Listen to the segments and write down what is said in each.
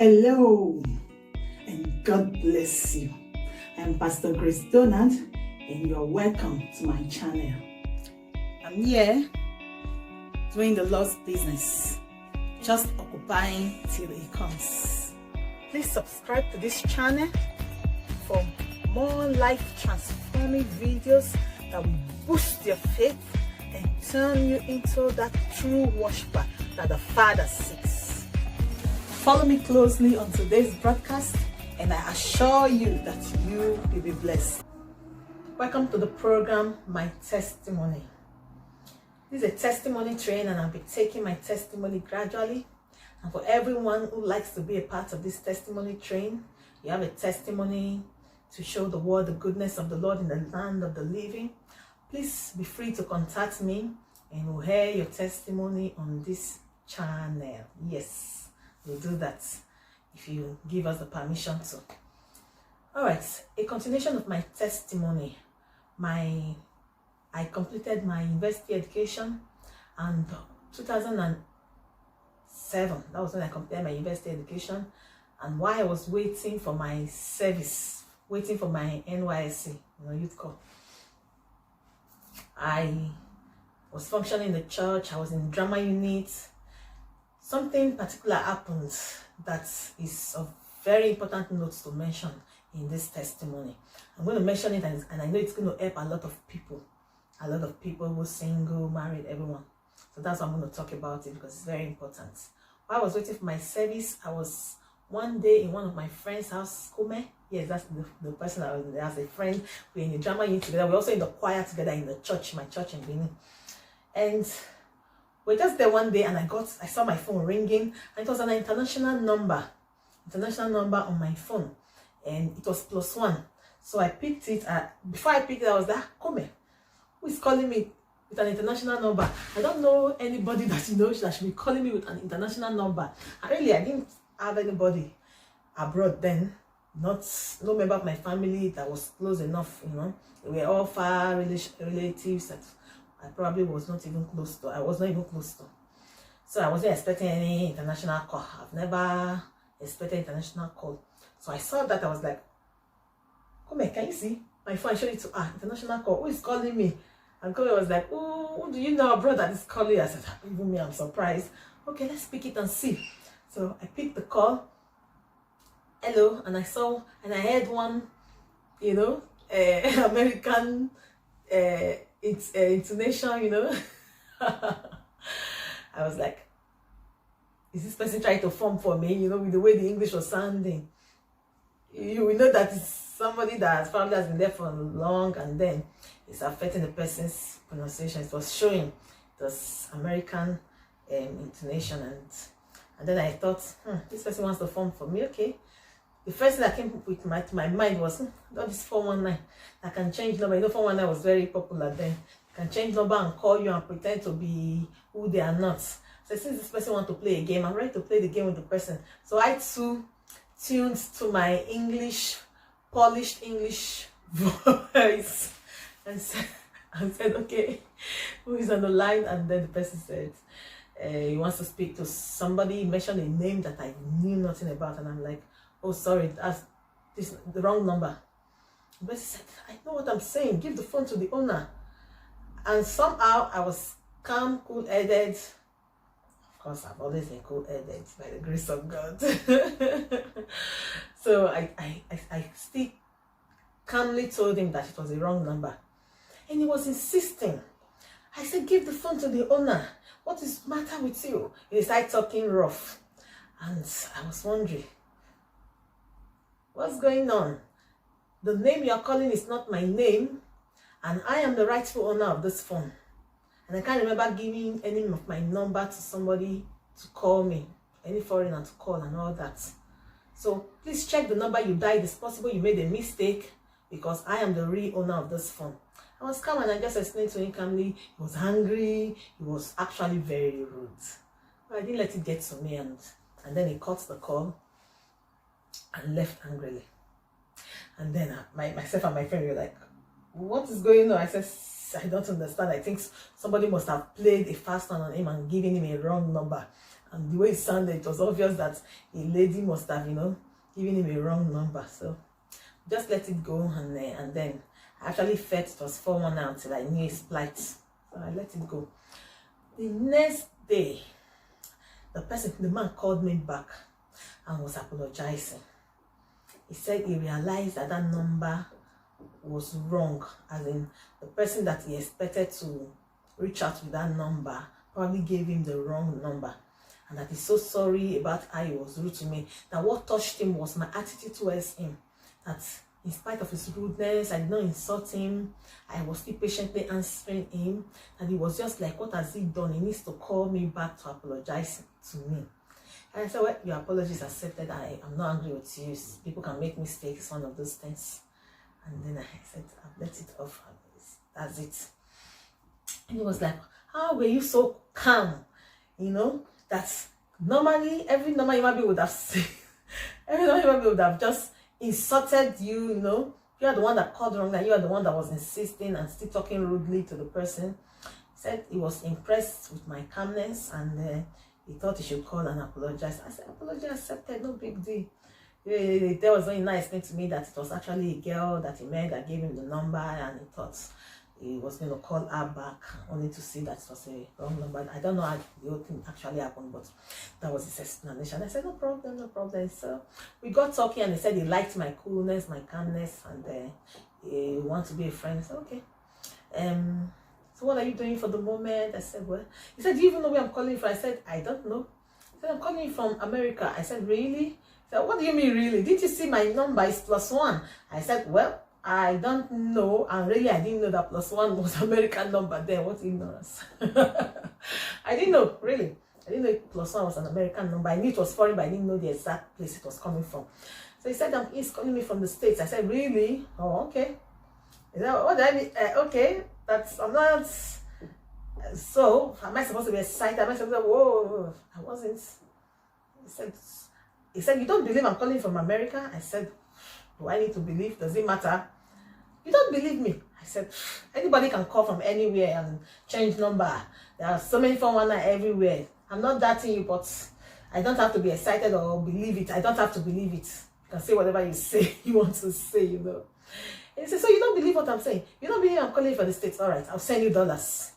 Hello and God bless you. I'm Pastor Grace Donald and you're welcome to my channel. I'm here doing the Lord's business, just occupying till He comes. Please subscribe to this channel for more life transforming videos that will boost your faith and turn you into that true worshiper that the Father seeks. Follow me closely on today's broadcast and I assure you that you will be blessed. Welcome to the program, My Testimony. This is a testimony train and I'll be taking my testimony gradually. And for everyone who likes to be a part of this testimony train, you have a testimony to show the world the goodness of the Lord in the land of the living, please be free to contact me and we'll hear your testimony on this channel. Yes, we'll do that if you give us the permission to. Alright, a continuation of my testimony. I completed my university education and 2007, that was when I completed my university education, and while I was waiting for my service, waiting for my NYSC, youth corps, I was functioning in the church. I was in drama unit. Something particular happened that is of very important note to mention in this testimony. I'm going to mention it and I know it's going to help a lot of people who are single, married, everyone. So that's what I'm going to talk about it because it's very important. While I was waiting for my service, I was one day in one of my friend's house, Kume. Yes, that's the person I was as a friend. We're in the drama unit together. We're also in the choir together in the church, my church in Benin. And we're just there one day and I saw my phone ringing and it was an international number on my phone and it was +1. So I picked it. Before I picked it, I was like, Kume, who is calling me with an international number? I don't know anybody that that should be calling me with an international number. I didn't have anybody abroad then, no member of my family that was close enough, They were all far relatives that I probably was not even close to. I was not even close to. So I wasn't expecting any international call. I've never expected international call. So I saw that, I was like, come here, can you see? My phone, I showed it to international call. Who is calling me? And Kobe was like, who do you know abroad that is calling? I said, even me, I'm surprised. Okay, let's pick it and see. So I picked the call. Hello, and I heard one, American intonation, I was like, is this person trying to form for me, with the way the English was sounding? You will know that it's somebody that probably has been there for long and then it's affecting the person's pronunciation. It was showing this American intonation and then I thought, this person wants to form for me, okay. The first thing that came with my mind was, not this 419. I can change number. 419 was very popular then. I can change number and call you and pretend to be who they are not. So since this person wants to play a game, I'm ready to play the game with the person. So I too tuned to my polished English voice and said, okay, who is on the line? And then the person said, he wants to speak to somebody. He mentioned a name that I knew nothing about, and I'm like, oh, sorry, that's the wrong number. But he said, I know what I'm saying. Give the phone to the owner. And somehow I was calm, cool-headed. Of course, I've always been cool-headed by the grace of God. So I still calmly told him that it was the wrong number. And he was insisting. I said, give the phone to the owner. What is the matter with you? He started talking rough. And I was wondering, what's going on? The name you're calling is not my name, and I am the rightful owner of this phone. And I can't remember giving any of my number to somebody to call me, any foreigner to call and all that. So please check the number you dialed. It's possible you made a mistake because I am the real owner of this phone. I was calm and I just explained to him calmly. He was angry. He was actually very rude. But I didn't let it get to me, and then he cut the call and left angrily. And then myself and my friend were like, what is going on? I said, I don't understand. I think somebody must have played a fast one on him and given him a wrong number. And the way it sounded, it was obvious that a lady must have, given him a wrong number. So just let it go, and then I actually felt it was 419 until I knew his plight. So I let it go. The next day, the man called me back and was apologizing. He said he realized that number was wrong, as in the person that he expected to reach out with that number probably gave him the wrong number, and that he's so sorry about how he was rude to me. That what touched him was my attitude towards him, that in spite of his rudeness, I did not insult him. I was still patiently answering him, and he was just like, what has he done? He needs to call me back to apologize to me. And I said, well, your apology is accepted. I'm not angry with you. People can make mistakes, one of those things. And then I said, I've let it off. That's it. And he was like, how were you so calm? That normally every normal human being would have said, every normal human being would have just insulted you, You are the one that called wrong, and you are the one that was insisting and still talking rudely to the person. He said he was impressed with my calmness, and he thought he should call and apologize. I said, apology accepted, no big deal. There was very nice thing to me that it was actually a girl that he met that gave him the number, and he thought he was going to call her back, only to see that it was a wrong number. I don't know how the whole thing actually happened, but that was his explanation. I said, no problem, no problem. So we got talking, and he said he liked my coolness, my calmness, and he wanted to be a friend. I said, okay. So what are you doing for the moment? I said, well. He said, do you even know where I'm calling from? I said, I don't know. He said, I'm calling from America. I said, really? He said, what do you mean, really? Didn't you see my number is +1? I said, well, I don't know, and really I didn't know that +1 was American number then. What ignorance. I didn't know, really. I didn't know +1 was an American number. I knew it was foreign, but I didn't know the exact place it was coming from. So he said, he's calling me from the States. I said, really? Oh, okay. Is that what I mean? Okay, I'm not. So am I supposed to be excited? Am I supposed to say, whoa? I wasn't. He said, you don't believe I'm calling from America? I said, do I need to believe? Does it matter? You don't believe me? I said, anybody can call from anywhere and change number. There are so many 419 everywhere. I'm not doubting you, but I don't have to be excited or believe it. I don't have to believe it. You can say whatever you say, you want to say, And he said, so you don't believe what I'm saying? You don't believe I'm calling for the States? All right, I'll send you dollars.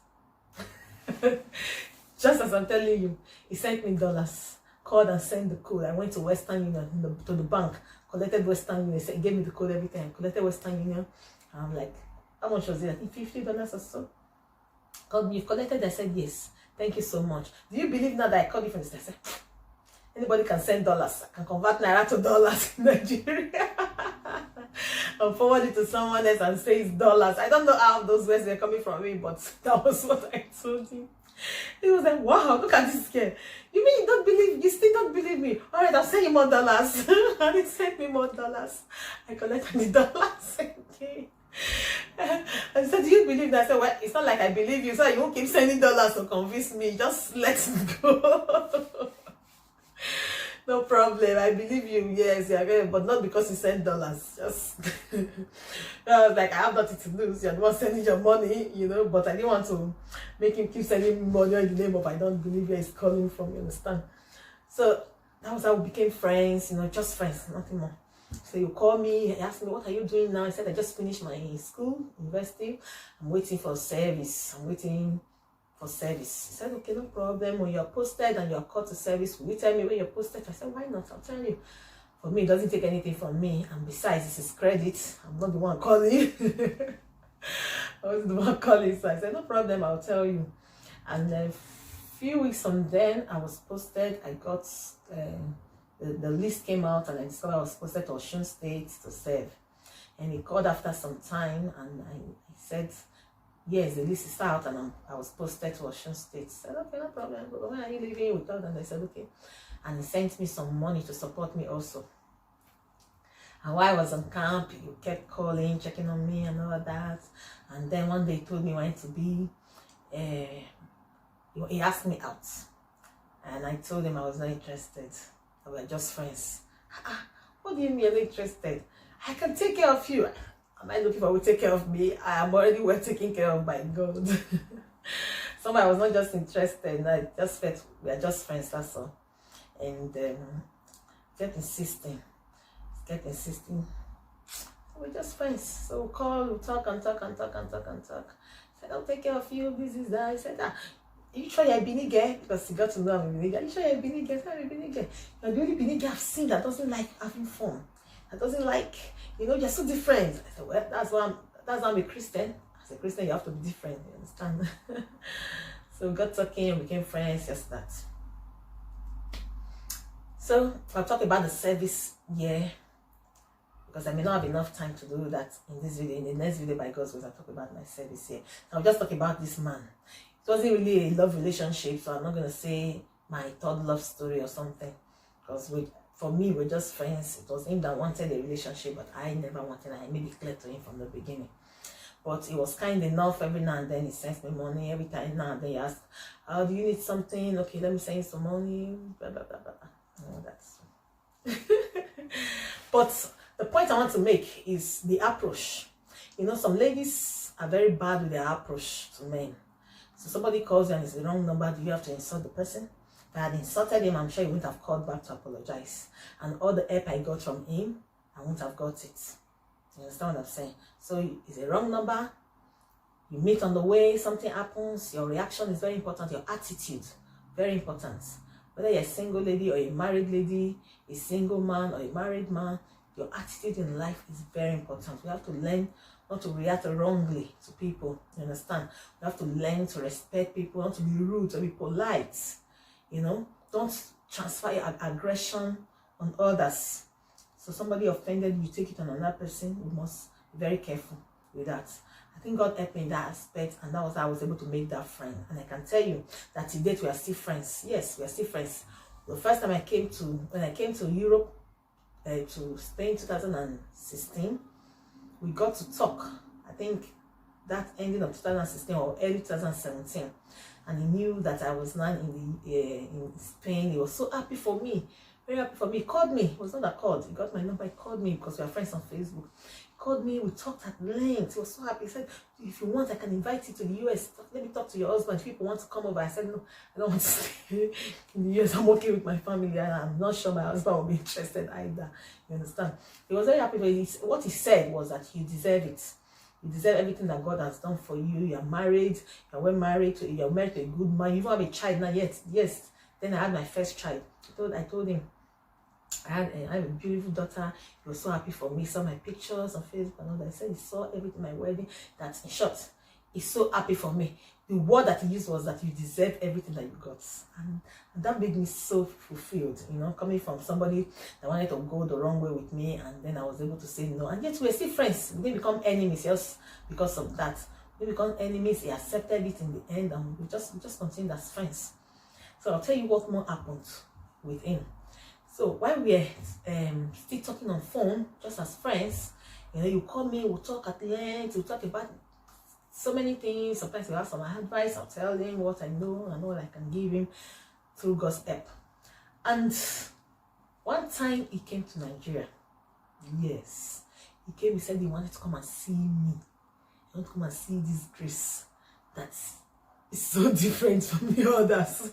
Just as I'm telling you, he sent me dollars. Called and sent the code. I went to Western Union, to the bank, collected Western Union. He gave me the code, everything. I collected Western Union. I'm like, how much was it? I think $50 or so. God, you've collected? I said, yes. Thank you so much. Do you believe now that I called you from the States? I said, anybody can send dollars. I can convert Naira to dollars in Nigeria. And forward it to someone else and say it's dollars. I don't know how those words were coming from me, but that was what I told him. He was like, wow, look at this girl. You mean you don't believe, you still don't believe me? All right, I'll send you more dollars. And he sent me more dollars. I collected the dollars again. I said, do you believe that? I said, well, it's not like I believe you, so you won't keep sending dollars to convince me. Just let it go. No problem. I believe you. Yes, yeah, okay, but not because you send dollars. Just I was like, I have nothing to lose. You're the one sending your money, but I didn't want to make him keep sending me money in the name of I don't believe where he's calling from, you understand? So that was how we became friends, just friends, nothing more. So you call me, he asked me, what are you doing now? I said, I just finished my school, university. I'm waiting for service. For service. He said, okay, no problem. When you're posted and you're called to service, will you tell me when you're posted? I said, why not? I'll tell you. For me, it doesn't take anything from me. And besides, this is credit. I'm not the one calling. I was the one calling. So I said, no problem, I'll tell you. And a few weeks from then, I was posted. I got, the list came out, and I discovered I was posted to Osun State to serve. And he called after some time, and he said, yes, the list is out, and I was posted to Osun State. I said, okay, no problem. But when are you leaving without? And they said, okay. And he sent me some money to support me also. And while I was on camp, he kept calling, checking on me and all that. And then one day he told me he wanted to be, he asked me out. And I told him I was not interested. We were just friends. What do you mean you're not interested? I can take care of you. Am I looking for who will take care of me? I am already well taken care of by God. So Somebody I was not just interested, and I just felt we are just friends, that's all. And kept insisting. We're just friends. So we call, we talk and talk. I said, I'll take care of you, this is that. I said, are you sure you're a Bini girl? Because he got to know I'm a Bini girl. Are you sure you're a Bini girl? I'm a Bini girl. You're the only Bini girl I've seen that doesn't like having fun. That doesn't like, you're so different. I said, well, that's why I'm a Christian. As a Christian, you have to be different, you understand? So we got talking and became friends, just that. So I'll talk about the service year, because I may not have enough time to do that in this video. In the next video, by God's grace, I'll talk about my service year. So I'll just talk about this man. It wasn't really a love relationship, so I'm not going to say my third love story or something, because for me, we're just friends. It was him that wanted a relationship, but I never wanted it. I made it clear to him from the beginning. But he was kind enough. Every now and then he sends me money. Every time now and then he asks, "Oh, do you need something? Okay, let me send you some money." Blah blah blah blah. No, that's. But the point I want to make is the approach. Some ladies are very bad with their approach to men. So somebody calls you and it's the wrong number. Do you have to insult the person? If I had insulted him, I'm sure he wouldn't have called back to apologize. And all the help I got from him, I wouldn't have got it. You understand what I'm saying? So it's a wrong number. You meet on the way, something happens. Your reaction is very important. Your attitude, very important. Whether you're a single lady or a married lady, a single man or a married man, your attitude in life is very important. We have to learn not to react wrongly to people. You understand? We have to learn to respect people, not to be rude, to be polite. Don't transfer your aggression on others. So somebody offended you, take it on another person. You must be very careful with that. I think God helped me in that aspect, and that was how I was able to make that friend. And I can tell you that to date we are still friends. Yes, we are still friends. The first time when I came to Europe, to Spain, 2016, we got to talk. I think that ending of 2016 or early 2017, and he knew that I was now in Spain. He was so happy for me, very happy for me. He called me. It was not a call. He got my number. He called me because we are friends on Facebook. He called me. We talked at length. He was so happy. He said, "If you want, I can invite you to the US. Let me talk to your husband. If people want to come over." I said, "No, I don't want to stay in the US. I'm okay with my family, and I'm not sure my husband will be interested either." You understand? He was very happy. What he said was that you deserve it. You deserve everything that God has done for you. You are married. You're well married. You're married to a good man. You even have a child now yet. Yes. Then I had my first child. I told him I have a beautiful daughter. He was so happy for me. He saw my pictures on Facebook and all that. I said he saw everything, my wedding. That's in short. He's so happy for me. The word that he used was that you deserve everything that you got. And that made me so fulfilled, coming from somebody that wanted to go the wrong way with me, and then I was able to say no. And yet we're still friends. We didn't become enemies just because of that. We become enemies. He accepted it in the end, and we just continued as friends. So I'll tell you what more happened with him. So while we are still talking on phone, just as friends, you call me, we'll talk at length, we'll talk about so many things. Sometimes you have some advice. I'll tell him what I know and what I can give him through God's help. And one time he came to Nigeria. Yes, he came. He said he wanted to come and see me. He wanted to come and see this grace that is so different from the others.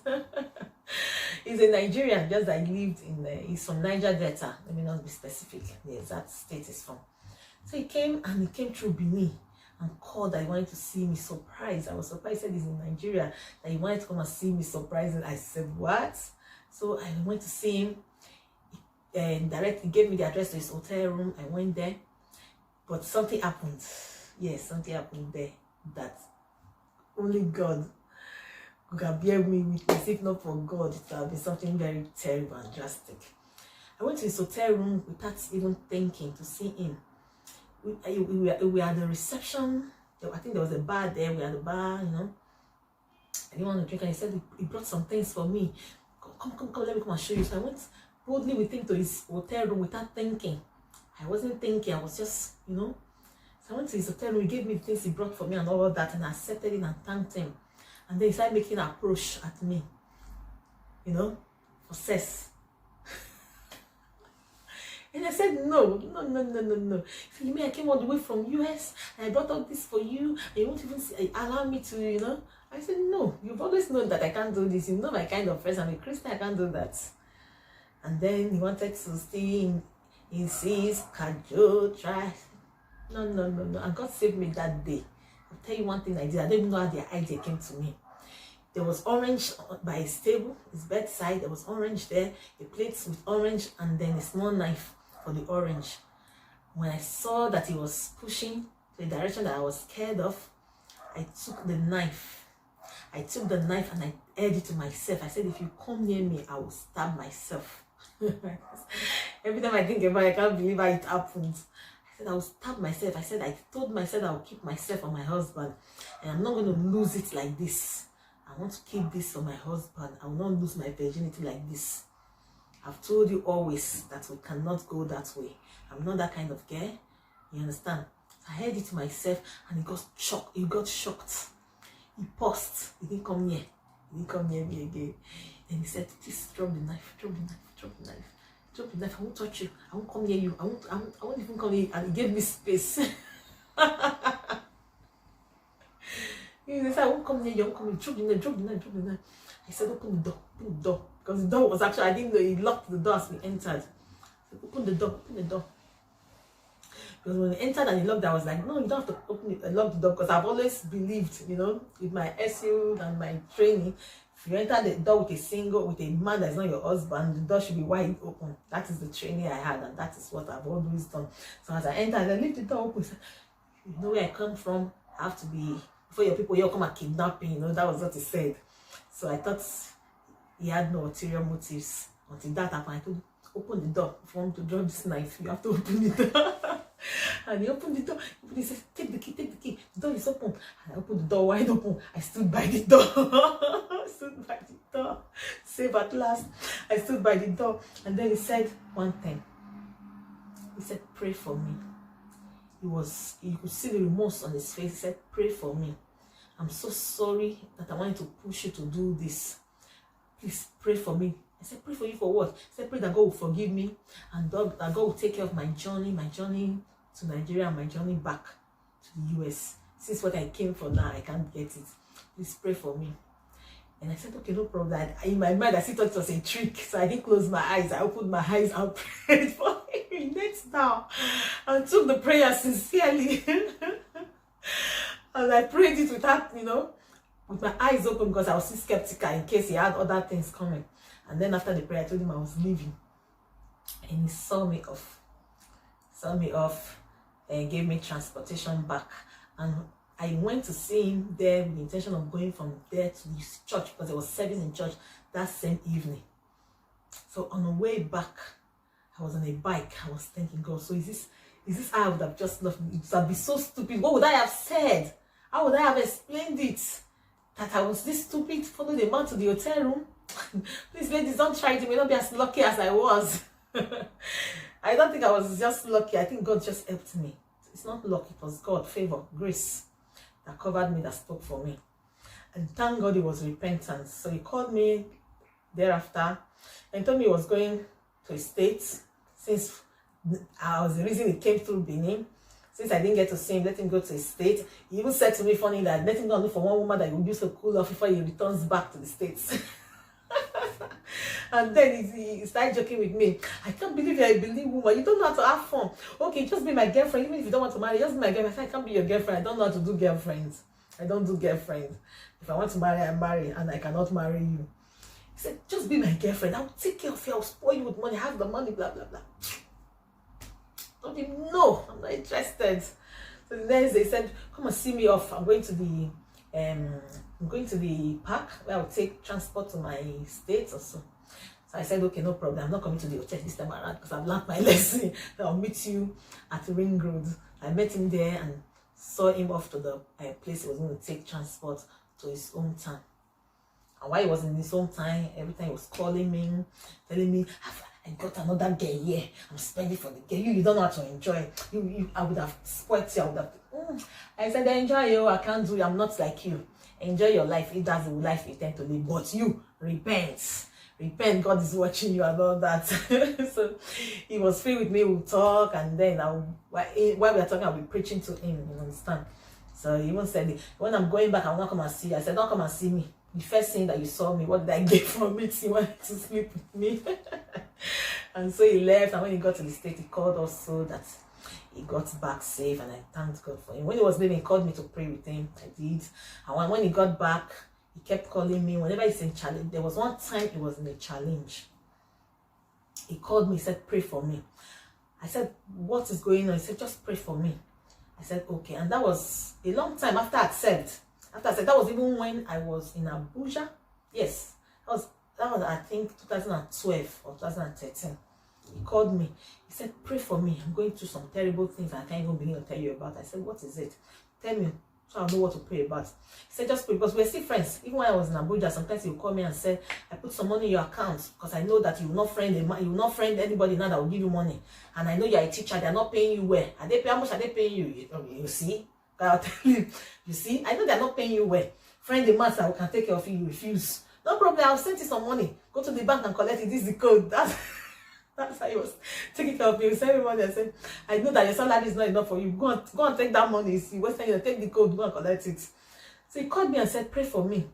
He's a Nigerian, just that he lived he's from Niger Delta. Let me not be specific. The exact state is from. So he came through Benin and called that he wanted to see me. Surprised. I was surprised. He said he's in Nigeria, that he wanted to come and see me. Surprised. I said, what? So I went to see him. And directly gave me the address to his hotel room. I went there. But something happened. Yes, something happened there that only God could bear me witness. If not for God, it would have been something very terrible and drastic. I went to his hotel room without even thinking to see him. We were at the reception. I think there was a bar there. We had a bar, I didn't want to drink, and he said he brought some things for me. Come, let me come and show you. So I went boldly with him to his hotel room without thinking. I wasn't thinking. I was just, So I went to his hotel room. He gave me the things he brought for me and all of that, and I accepted it and thanked him. And then he started making an approach at me, for sex. And And I said, no. So you mean I came all the way from US and I brought all this for you and you won't even allow me to, you know? I said, no, you've always known that I can't do this. You know my kind of friends. I'm a Christian, I can't do that. And then he wanted to stay in his cajole, try. No. And God saved me that day. I'll tell you one thing I did. I don't even know how the idea came to me. There was orange by his table, his bedside. There was orange there, a plate with orange, and then a small knife for the orange. When I saw that he was pushing the direction that I was scared of, I took the knife. and I held it to myself. I said, if you come near me, I will stab myself. Every time I think about it, I can't believe how it happened. I said, I will stab myself. I told myself I will keep myself and my husband, and I'm not going to lose it like this. I want to keep this for my husband. I will not lose my virginity like this. I've told you always that we cannot go that way. I'm not that kind of girl. You understand? So I held it to myself and he got shocked. He paused. He didn't come near. He didn't come near me again. Then he said, please drop the knife. Drop the knife. I won't touch you. I won't come near you. I won't even come near you. And he gave me space. He said, I won't come near you. I won't come near you. Drop the knife. I said, open the door. Because the door was actually, I didn't know, he locked the door as we entered. I said, open the door. Because when we entered and he locked, I was like, no, you don't have to lock the door. Because I've always believed, you know, with my SU and my training, if you enter the door with a man that's not your husband, the door should be wide open. That is the training I had, and that is what I've always done. So as I entered, I leave the door open. Said, you know where I come from? I have to be, before your people, you'll come and kidnap me, you know, that was what he said. So I thought he had no ulterior motives. Until that happened, I told him, open the door. If you want to drop this knife, you have to open the door. And he opened the door. He said, take the key. The door is open. And I opened the door wide open. I stood by the door. Save at last. I stood by the door. And then he said one thing. He said, pray for me. You could see the remorse on his face. He said, pray for me. I'm so sorry that I wanted to push you to do this. Please pray for me. I said, pray for you for what? He said, pray that God will forgive me and that God will take care of my journey to Nigeria and my journey back to the US. Since what I came for now, I can't get it. Please pray for me. And I said, okay, no problem. In my mind, I still thought it was a trick. So I didn't close my eyes. I opened my eyes and prayed for him. He knelt down and took the prayer sincerely. And I prayed it without, with my eyes open because I was still skeptical in case he had other things coming. And then after the prayer, I told him I was leaving. And he saw me off and gave me transportation back. And I went to see him there with the intention of going from there to his church because there was service in church that same evening. So on the way back, I was on a bike. I was thinking, God, so is this how I would have just loved me? It would have been so stupid. What would I have said? How would I have explained it? That I was this stupid, followed the man to the hotel room? Please, ladies, don't try it. You may not be as lucky as I was. I don't think I was just lucky. I think God just helped me. It's not luck. It was God, favor, grace that covered me, that spoke for me. And thank God it was repentance. So he called me thereafter and told me he was going to his States. Since I was the reason he came through Benin. Since I didn't get to see him, let him go to his state. He even said to me funny that let him go and look for one woman that he would use to cool off before he returns back to the States. And then he started joking with me. I can't believe you're a believe woman. You don't know how to have fun. Okay, just be my girlfriend. Even if you don't want to marry, just be my girlfriend. I said, I can't be your girlfriend. I don't know how to do girlfriends. I don't do girlfriends. If I want to marry, I marry. And I cannot marry you. He said, just be my girlfriend. I'll take care of you. I'll spoil you with money. Have the money, blah, blah, blah. Told him, no, I'm not interested. So the next day he said, come and see me off. I'm going to the park where I'll take transport to my state or so. So I said, okay, no problem. I'm not coming to the hotel this time around because I've learned my lesson. I'll meet you at Ring Road. I met him there and saw him off to the place he was going to take transport to his hometown. And while he was in his hometown, every time he was calling me, telling me, I got another girl here. I'm spending for the girl. You don't know how to enjoy. I would have spoiled you. I would have. I said, enjoy you. I can't do it. I'm not like you. Enjoy your life. If that's the life you tend to live. But you repent. repent, God is watching you and all that. So he was free with me, we'll talk, and then while we are talking, I'll be preaching to him, you understand? So he even said, when I'm going back, I will not come and see you. I said, don't come and see me. The first thing that you saw me, what did I get from it? He wanted to sleep with me. And so he left, and when he got to the state, he called us so that he got back safe, and I thanked God for him. When he was leaving, he called me to pray with him. I did. And when he got back, he kept calling me. Whenever he's in challenge, there was one time he was in a challenge. He called me, he said, pray for me. I said, what is going on? He said, just pray for me. I said, okay. And that was a long time after I said. That was even when I was in Abuja. Yes, that was I think 2012 or 2013. He called me. He said, pray for me. I'm going through some terrible things I can't even begin to tell you about. I said, what is it? Tell me, so I'll know what to pray about. He said, just pray, because we're still friends. Even when I was in Abuja, sometimes he would call me and say, I put some money in your account because I know that you will not friend anybody now that will give you money. And I know you're a teacher, they're not paying you well. How much are they paying you? You see? I'll tell you. You see? I know they're not paying you well. Friend the master who can take care of you, you refuse. No problem, I'll send you some money. Go to the bank and collect it. This is the code. That's how he was taking care of me. He sent me money and said, I know that your salary is not enough for you. Go and take that money. See, Western Union, take the code, go and collect it. So he called me and said, pray for me.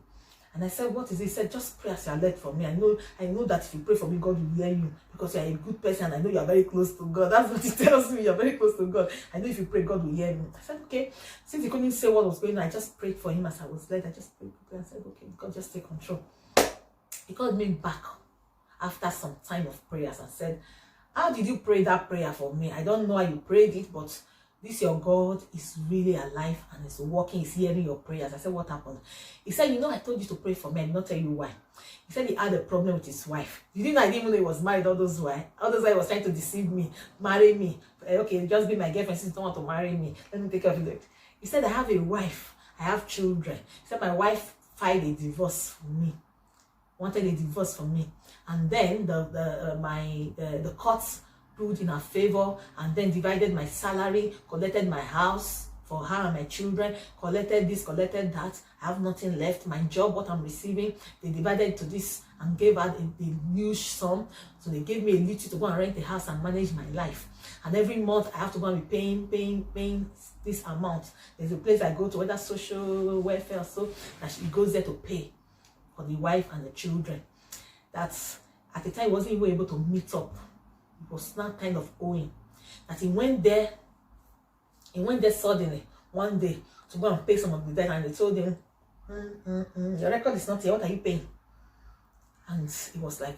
And I said, what is it? He said, just pray as you are led for me. I know that if you pray for me, God will hear you, because you are a good person and I know you are very close to God. That's what he tells me. You're very close to God. I know if you pray, God will hear me. I said, okay. Since he couldn't say what was going on, I just prayed for him as I was led. I just prayed and said, okay, God, just take control. He called me back after some time of prayers and said, how did you pray that prayer for me? I don't know how you prayed it, but this your God is really alive and is working, is hearing your prayers. I said, what happened? He said, I told you to pray for me. I did not tell you why. He said he had a problem with his wife. You didn't know I didn't even know he was married all those while. All those while he was trying to deceive me, marry me. Okay, just be my girlfriend since you don't want to marry me. Let me take care of you. He said, I have a wife. I have children. He said, my wife filed a divorce for me. Wanted a divorce from me. And then the courts ruled in her favor, and then divided my salary, collected my house for her and my children, collected this, collected that. I have nothing left. My job, what I'm receiving, they divided to this and gave her a huge sum. So they gave me a little to go and rent a house and manage my life. And every month I have to go and be paying this amount. There's a place I go to, whether social welfare or so, that she goes there to pay for the wife and the children. That's at the time he wasn't even able to meet up. It was not kind of owing. That he went there suddenly one day to go and pay some of the debt, and they told him, your record is not here, what are you paying? And he was like,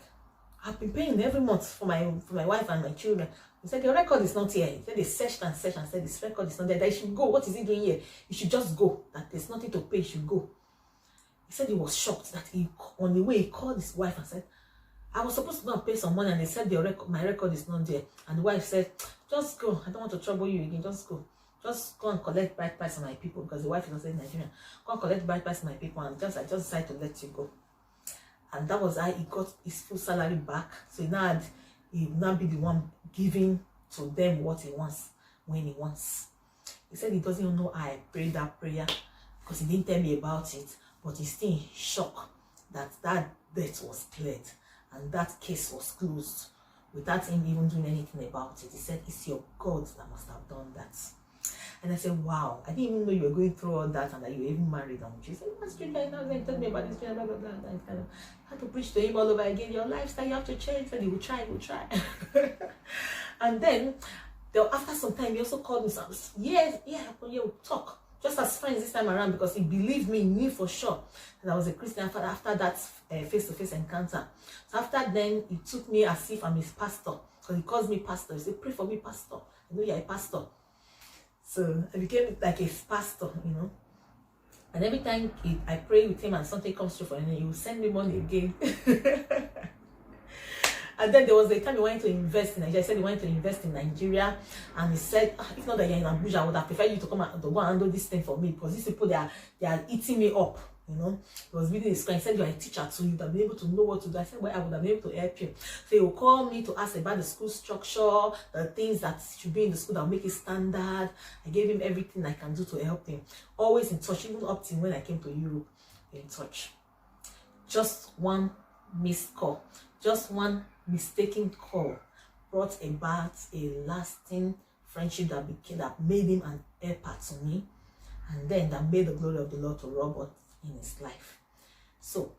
I've been paying every month for my wife and my children. He said, your record is not here. He said they searched and searched and said this record is not there, that he should go. What is he doing here? He should just go, that there's nothing to pay, he should go. He said he was shocked that on the way he called his wife and said, I was supposed to go and pay some money, and they said my record is not there. And the wife said, just go. I don't want to trouble you again. Just go. Just go and collect bride price on my people, because the wife is also in Nigeria. Go and collect bride price on my people, and I just decided to let you go. And that was how he got his full salary back. So he will now be the one giving to them what he wants when he wants. He said he doesn't even know how I prayed that prayer, because he didn't tell me about it. But he's still in shock that debt was cleared. And that case was closed without him even doing anything about it. He said, it's your God that must have done that. And I said, wow, I didn't even know you were going through all that and that you were even married. And she said, what's strange? I know, tell me about this, blah, blah, blah, blah. And I had to preach to him all over again. Your lifestyle, you have to change. And he will try, And then, after some time, he also called me. We'll talk. Just as friends this time around, because he believed me, he knew for sure that I was a Christian after that face-to-face encounter. So after then, he took me as if I'm his pastor, because he calls me pastor. He said, pray for me, pastor. I know you're a pastor. So I became like a pastor, And every time I pray with him and something comes through for him, he will send me money again. And then there was a time he wanted to invest in Nigeria. He said he wanted to invest in Nigeria. And he said, if not that you're in Abuja, I would have preferred you to come and go and handle this thing for me, because these people, they are eating me up. He was reading his screen. He said, you're a teacher, so you'd have been able to know what to do. I said, well, I would have been able to help you. So he will call me to ask about the school structure, the things that should be in the school that will make it standard. I gave him everything I can do to help him. Always in touch, even up till when I came to Europe, in touch. Just one missed call, just one mistaken call brought about a lasting friendship that made him an helper to me, and then that made the glory of the Lord to rub off in his life. So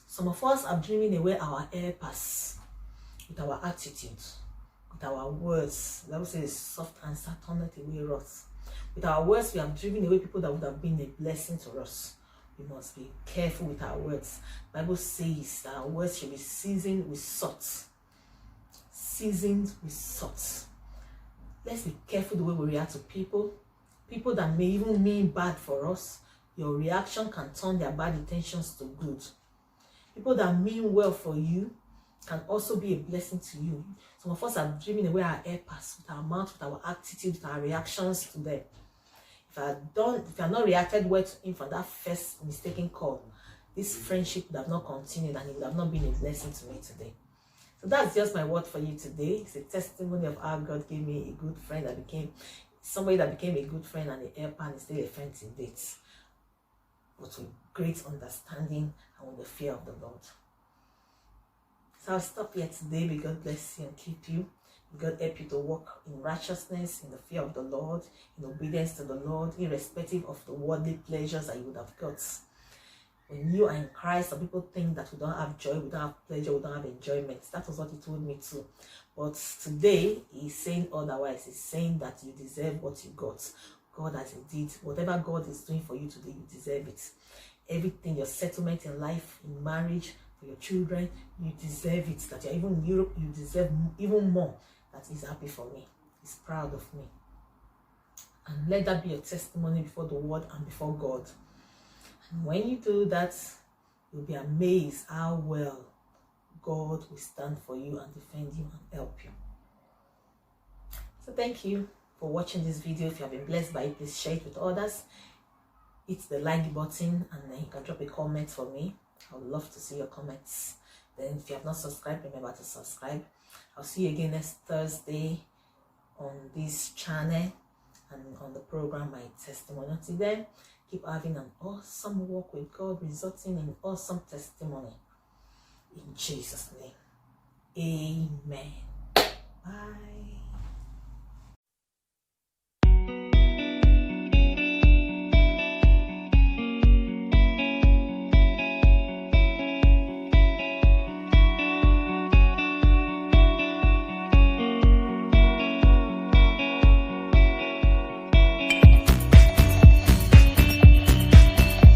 some of us are dreaming away our helpers with our attitude, with our words. The Bible says soft answer turneth away wrath. With our words, we have driven away people that would have been a blessing to us. We must be careful with our words. The Bible says that our words should be seasoned with salt. Seasoned with salt. Let's be careful the way we react to people. People that may even mean bad for us. Your reaction can turn their bad intentions to good. People that mean well for you can also be a blessing to you. Some of us are dreaming away our helpers with our mouth, with our attitude, with our reactions to them. If I have not reacted well to him for that first mistaken call, this friendship would have not continued and it would have not been a blessing to me today. So that's just my word for you today. It's a testimony of how God gave me a good friend that became somebody that became a good friend and a helper and is still a friend to date, but with great understanding and with the fear of the Lord. So I'll stop here today. May God bless you and keep you. May God help you to walk in righteousness, in the fear of the Lord, in obedience to the Lord, irrespective of the worldly pleasures that you would have got. When you are in Christ, some people think that we don't have joy, we don't have pleasure, we don't have enjoyment. That was what he told me too. But today, he's saying otherwise. He's saying that you deserve what you got. God has indeed, whatever God is doing for you today, you deserve it. Everything, your settlement in life, in marriage, for your children, you deserve it. That you're even in Europe, you deserve even more. That he's happy for me. He's proud of me. And let that be a testimony before the world and before God. And when you do that, you'll be amazed how well God will stand for you and defend you and help you. So thank you for watching this video. If you have been blessed by it, please share it with others. Hit the like button and then you can drop a comment for me. I would love to see your comments. Then if you have not subscribed, remember to subscribe. I'll see you again next Thursday on this channel and on the program My Testimony. Until then, keep having an awesome walk with God, resulting in awesome testimony. In Jesus' name, amen. Bye.